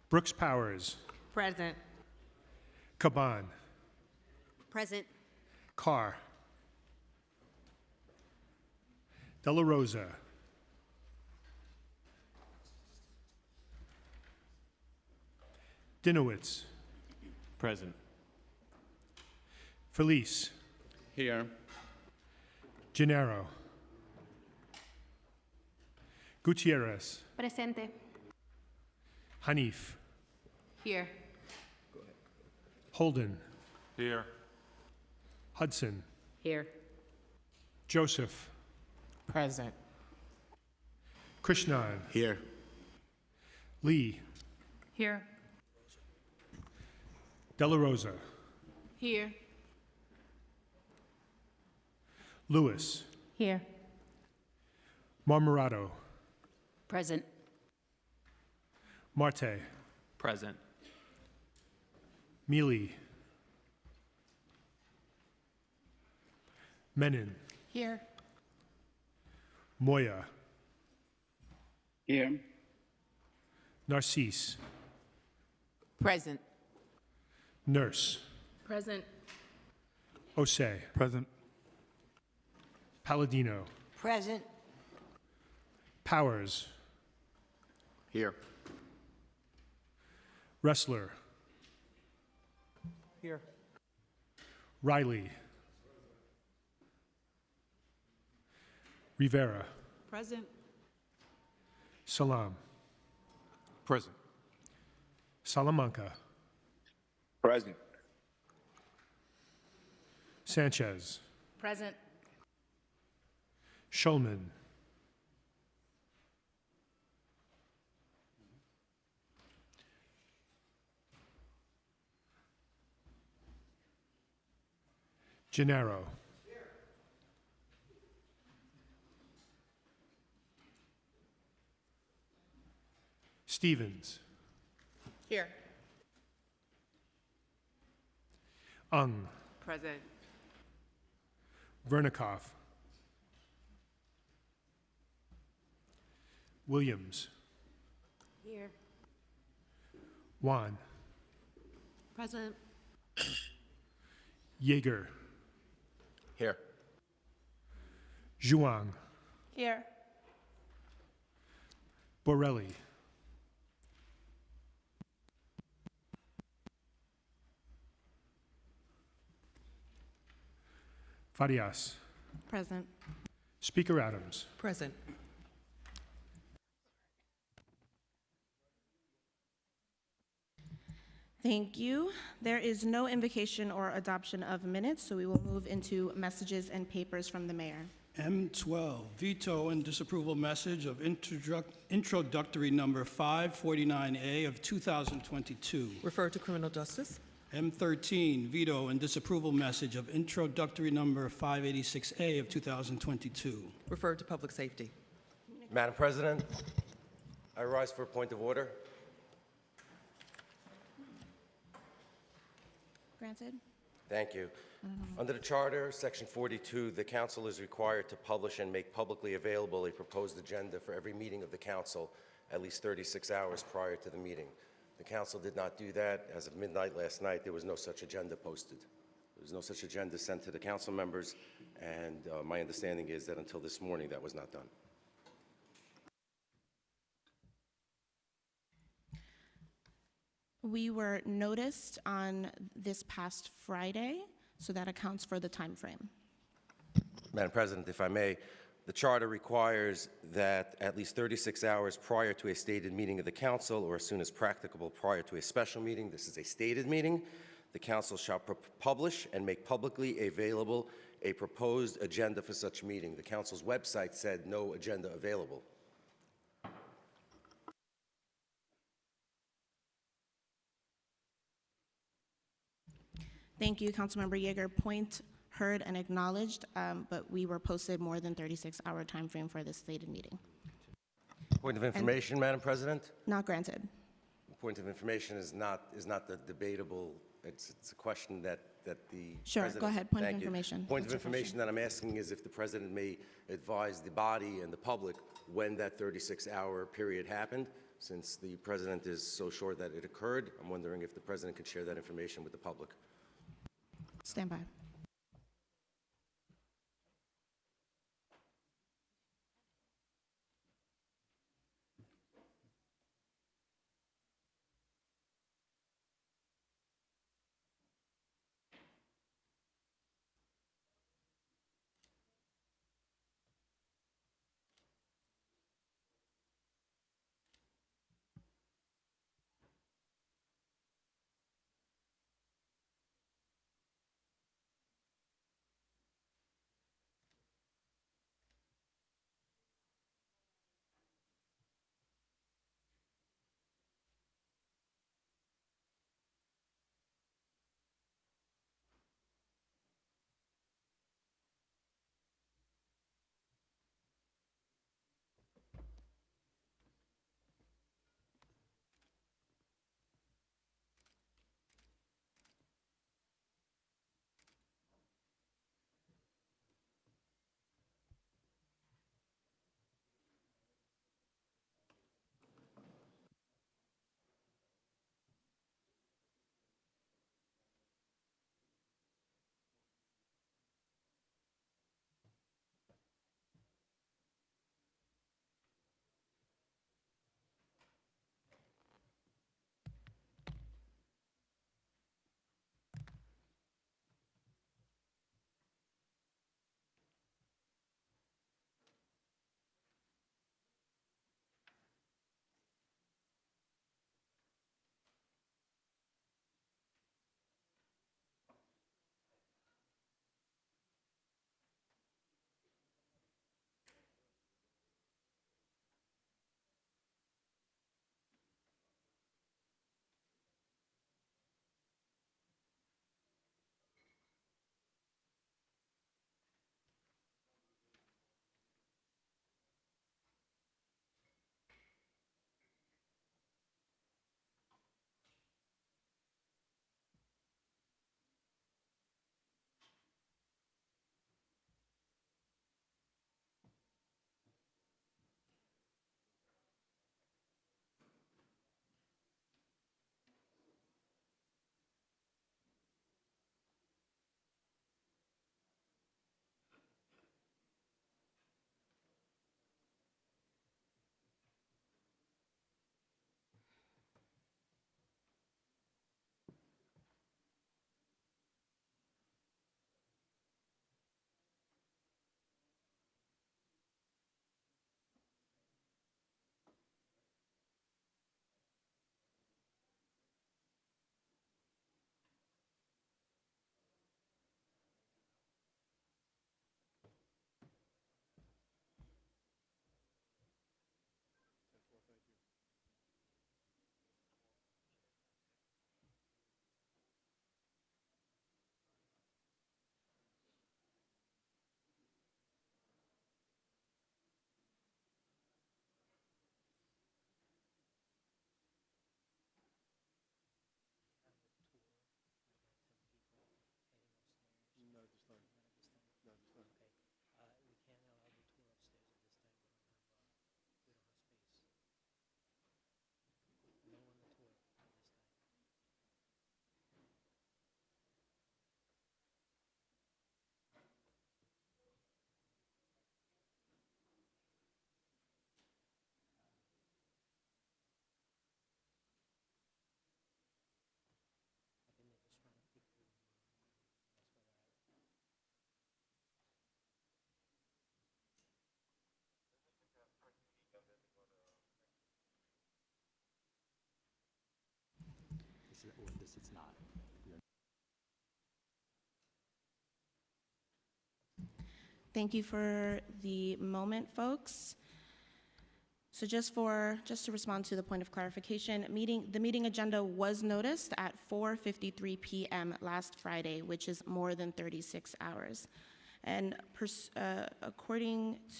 Brooks Powers. Present. Caban. Present. Carr. Della Rosa. Dinowitz. Present. Felice. Here. Gennaro. Gutierrez. Presente. Hanif. Here. Holden. Here. Hudson. Here. Joseph. Present. Krishnan. Here. Lee. Here. Della Rosa. Here. Lewis. Here. Marmorato. Present. Marte. Present. Mealy. Menon. Here. Moya. Here. Narcisse. Present. Nurse. Present. Osei. Present. Palladino. Present. Powers. Here. Wrestler. Here. Riley. Rivera. Present. Salam. Present. Salamanca. Present. Sanchez. Present. Schulman. Gennaro. Stevens. Here. Ung. Present. Vernikoff. Williams. Here. Juan. Present. Yeager. Here. Zhuang. Here. Borelli. Farias. Present. Speaker Adams. Present. Thank you. There is no invocation or adoption of minutes, so we will move into messages and papers from the mayor. M12, veto and disapproval message of introductory number 549A of 2022. Refer to criminal justice. M13, veto and disapproval message of introductory number 586A of 2022. Refer to public safety. Madam President, I rise for a point of order. Granted. Thank you. Under the Charter, Section 42, the Council is required to publish and make publicly available a proposed agenda for every meeting of the Council at least 36 hours prior to the meeting. The Council did not do that. As of midnight last night, there was no such agenda posted. There was no such agenda sent to the Council members, and my understanding is that until this morning, that was not done. We were noticed on this past Friday, so that accounts for the time frame. Madam President, if I may, the Charter requires that at least 36 hours prior to a stated meeting of the Council, or as soon as practicable prior to a special meeting, this is a stated meeting, the Council shall publish and make publicly available a proposed agenda for such meeting. The Council's website said no agenda available. Thank you, Councilmember Yeager. Point heard and acknowledged, but we were posted more than 36-hour time frame for this stated meeting. Point of information, Madam President. Not granted. Point of information is not the debatable. It's a question that the Sure, President. go ahead. Point of Thank you. information. Point of What's your information that I'm asking is if the President may advise the body and the public when that 36-hour period happened, Since the president is so sure that it occurred, I'm wondering if the president could share that information with the public. Stand by. Thank you for the moment, folks. So just to respond to the point of clarification, the meeting agenda was noticed at 4:53 p.m. last Friday, which is more than 36 hours. And pursuant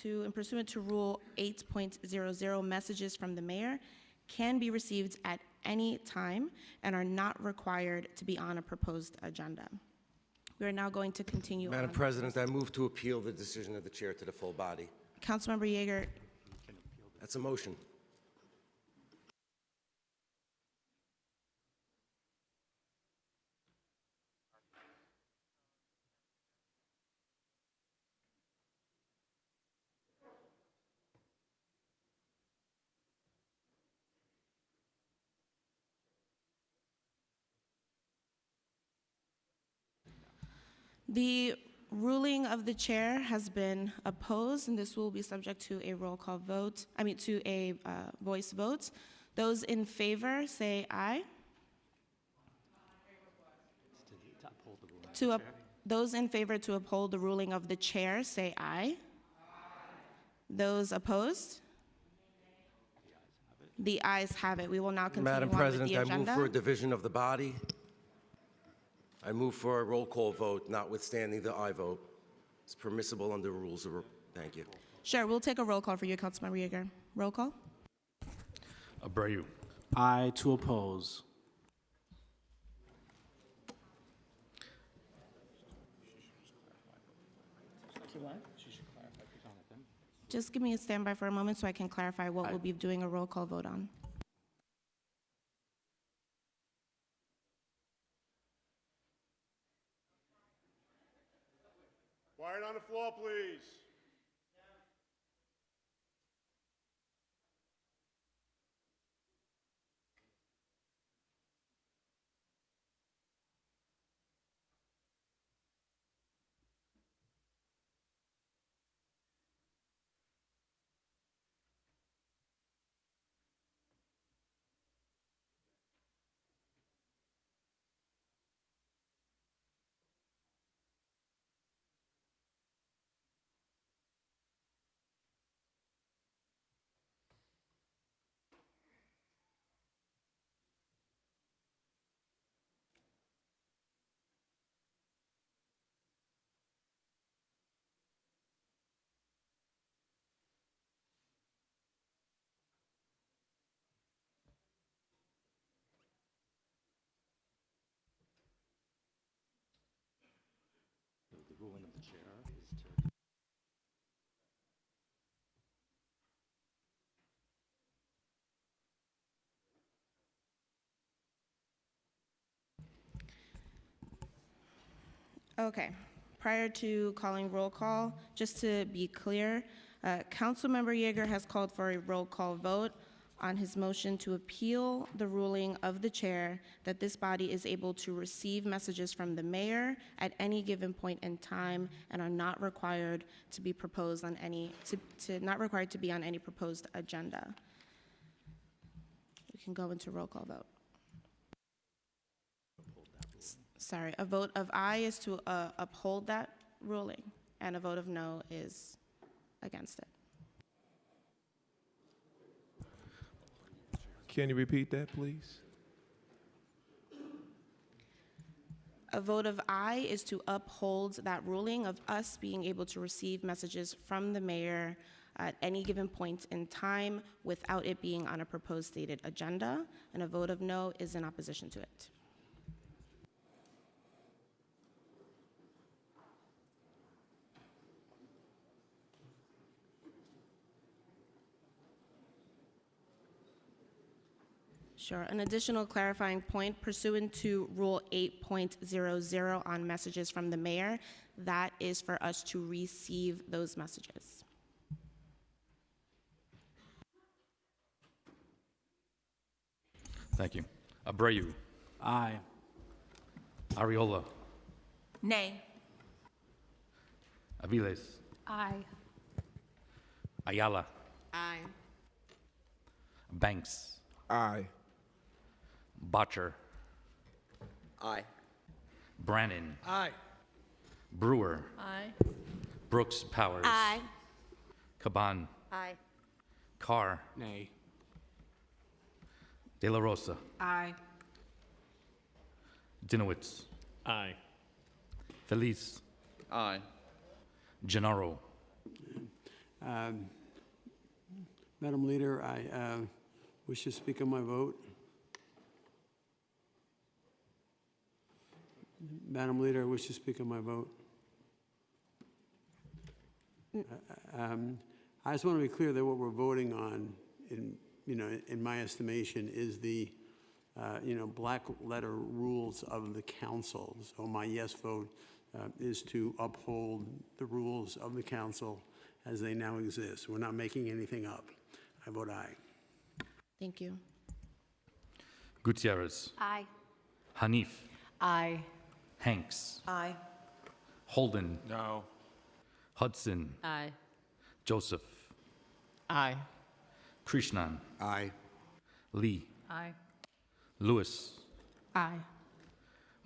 to Rule 8.00, messages from the mayor can be received at any time and are not required to be on a proposed agenda. We are now going to continue Madam on. President, I move to appeal the decision of the chair to the full body. Councilmember Yeager, That's a motion. The ruling of the chair has been opposed, and this will be subject to a roll call vote, to a voice vote. Those in favor, say aye. Those in favor to uphold the ruling of the chair, say aye. Those opposed? The ayes have it. We will now continue Madam on with President, the I move agenda. for a division of the body. I move for a roll call vote, notwithstanding the aye vote. It's permissible under rules of, thank you. Sure, we'll take a roll call for you, Councilmember Yeager. Roll call? Abreu. Aye to oppose. Just give me a standby for a moment so I can clarify what we'll be doing a roll call vote on. Quiet on the floor, please. Okay. Prior to calling roll call, just to be clear, Councilmember Yeager has called for a roll call vote on his motion to appeal the ruling of the chair that this body is able to receive messages from the mayor at any given point in time and are not required to be proposed on not required to be on any proposed agenda. We can go into roll call vote. Sorry, a vote of aye is to uphold that ruling, and a vote of no is against it. Can you repeat that, please? A vote of aye is to uphold that ruling of us being able to receive messages from the mayor at any given point in time without it being on a proposed stated agenda, and a vote of no is in opposition to it. Sure. An additional clarifying point pursuant to Rule 8.00 on messages from the mayor, that is for us to receive those messages. Thank you. Abreu. Aye. Ariola. Nay. Aviles. Aye. Ayala. Aye. Banks. Aye. Botcher. Aye. Brannon. Aye. Brewer. Aye. Brooks Powers. Aye. Caban. Aye. Carr. Nay. De La Rosa. Aye. Dinowitz. Aye. Feliz. Aye. Gennaro. Madam Leader, I wish to speak on my vote. Madam Leader, I wish to speak on my vote. I just want to be clear that what we're voting on, in my estimation, is the black letter rules of the council. So my yes vote is to uphold the rules of the council as they now exist. We're not making anything up. I vote aye. Thank you. Gutierrez. Aye. Hanif. Aye. Hanks. Aye. Holden, No. Hudson, Aye. Joseph, Aye. Krishnan, Aye. Lee, Aye. Lewis, Aye.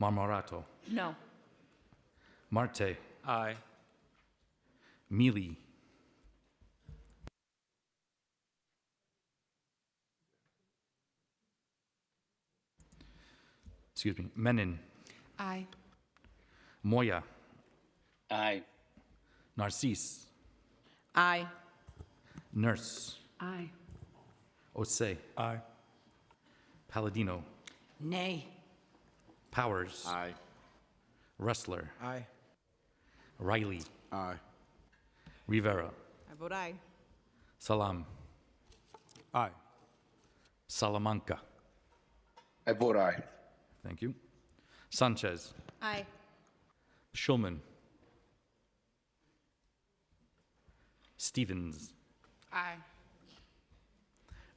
Marmorato, No. Marte, Aye. Mealy, Menon, Aye. Moya, Aye. Narcisse, Aye. Nurse, Aye. Osei, Aye. Palladino, Nay. Powers, Aye. Rustler, Aye. Riley, Aye. Rivera, I vote aye. Salam, Aye. Salamanca. I vote aye. Thank you. Sanchez, Aye. Schulman, Stevens, Aye.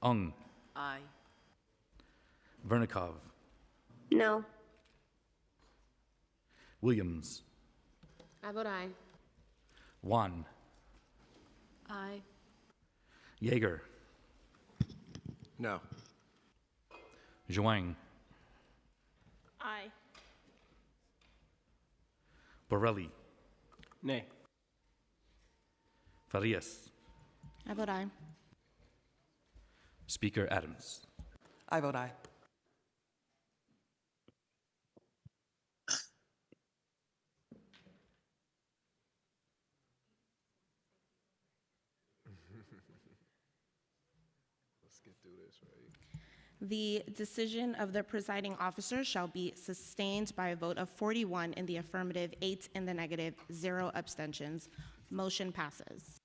Ung, Aye. Vernikov, No. Williams, I vote aye. Wan, Aye. Yeager, No. Zhuang, Aye. Borelli, Nay. Farias, I vote aye. Speaker Adams. I vote aye. The decision of the presiding officer shall be sustained by a vote of 41 in the affirmative, 8 in the negative, 0 abstentions. Motion passes.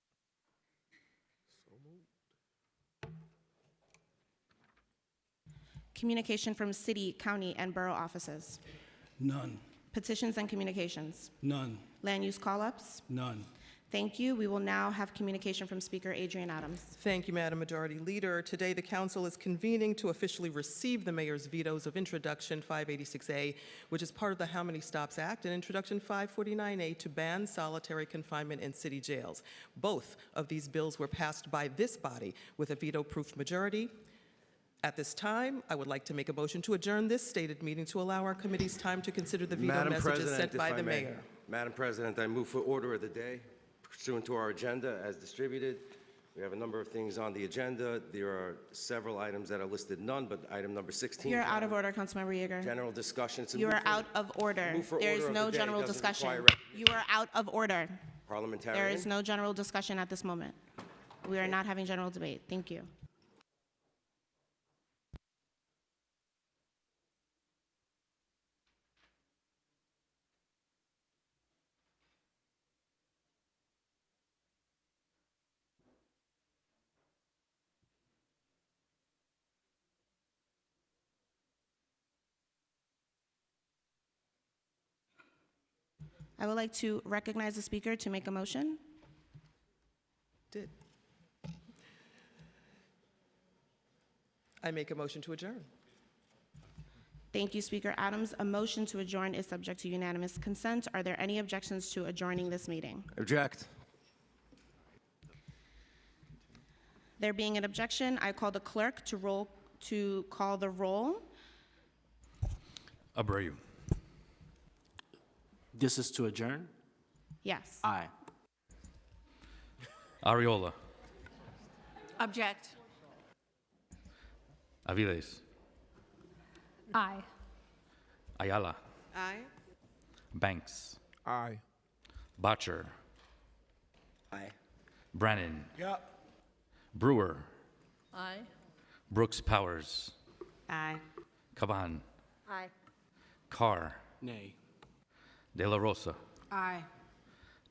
Communication from city, county, and borough offices. None. Petitions and communications. None. Land use call-ups. None. Thank you. We will now have communication from Speaker Adrian Adams. Thank you, Madam Majority Leader. Today, the council is convening to officially receive the mayor's vetoes of Introduction 586A, which is part of the How Many Stops Act, and Introduction 549A to ban solitary confinement in city jails. Both of these bills were passed by this body with a veto-proof majority. At this time, I would like to make a motion to adjourn this stated meeting to allow our committees time to consider the veto Madam messages President, sent if by I the may. mayor. Madam President, I move for order of the day pursuant to our agenda as distributed. We have a number of things on the agenda. There are several items that are listed none, but item number 16. You're out of order, Councilmember Yeager. General discussion. It's a You move are for out of order. move for There order is of no the day. general Doesn't discussion. require You are out of order. Parliamentarian. There is no general discussion at this moment. We are not having general debate. Thank you. I would like to recognize the speaker to make a motion. Did. I make a motion to adjourn. Thank you, Speaker Adams. A motion to adjourn is subject to unanimous consent. Are there any objections to adjourning this meeting? Object. There being an objection, I call the clerk to call the roll. Abreu, This is to adjourn? Yes. Aye. Ariola, Object. Aviles, Aye. Ayala, Aye. Banks, Aye. Botcher, Aye. Brannan, Yep. Brewer, Aye. Brooks Powers, Aye. Caban, Aye. Carr, Nay. De La Rosa, Aye.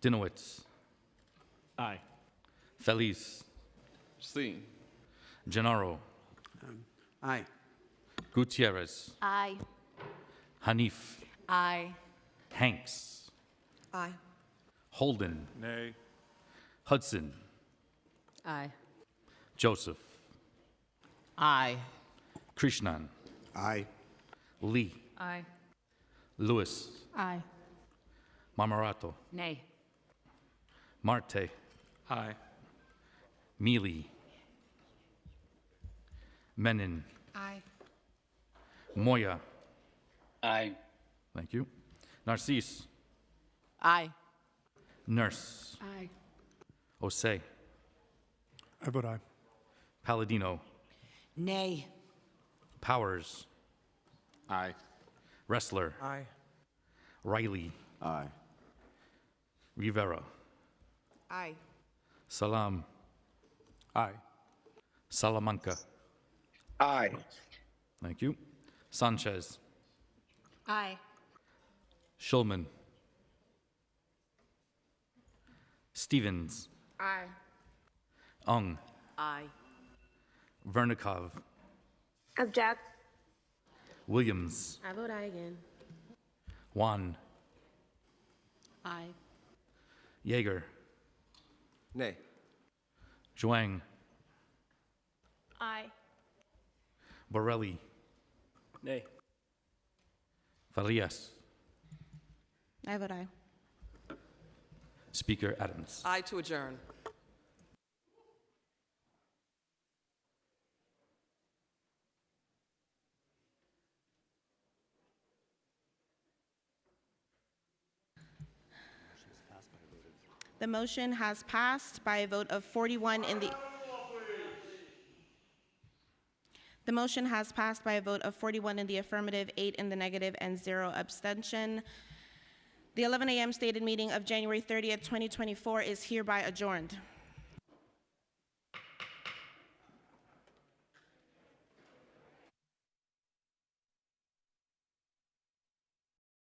Dinowitz, Aye. Feliz, C. Gennaro, Aye. Gutierrez, Aye. Hanif, Aye. Hanks, Aye. Holden, Nay. Hudson, Aye. Joseph, Aye. Krishnan, Aye. Lee, Aye. Lewis, Aye. Marmorato, Nay. Marte, Aye. Mealy, Menon, Aye. Moya. Aye. Thank you. Narcisse, Aye. Nurse, Aye. Osei, I vote aye. Palladino, Nay. Powers, Aye. Wrestler, Aye. Riley, Aye. Rivera, Aye. Salam, Aye. Salamanca. Aye. Thank you. Sanchez, Aye. Schulman, Stevens, Aye. Ung, Aye. Vernikov, Object. Williams, I vote aye again. Juan, Aye. Yeager, Nay. Zhuang, Aye. Borelli, Nay. Farias, I vote aye. Speaker Adams. Aye to adjourn. The motion has passed by a vote of 41 in the... The motion has passed by a vote of 41 in the affirmative, 8 in the negative, and 0 abstention. The 11 a.m. stated meeting of January 30th, 2024 is hereby adjourned.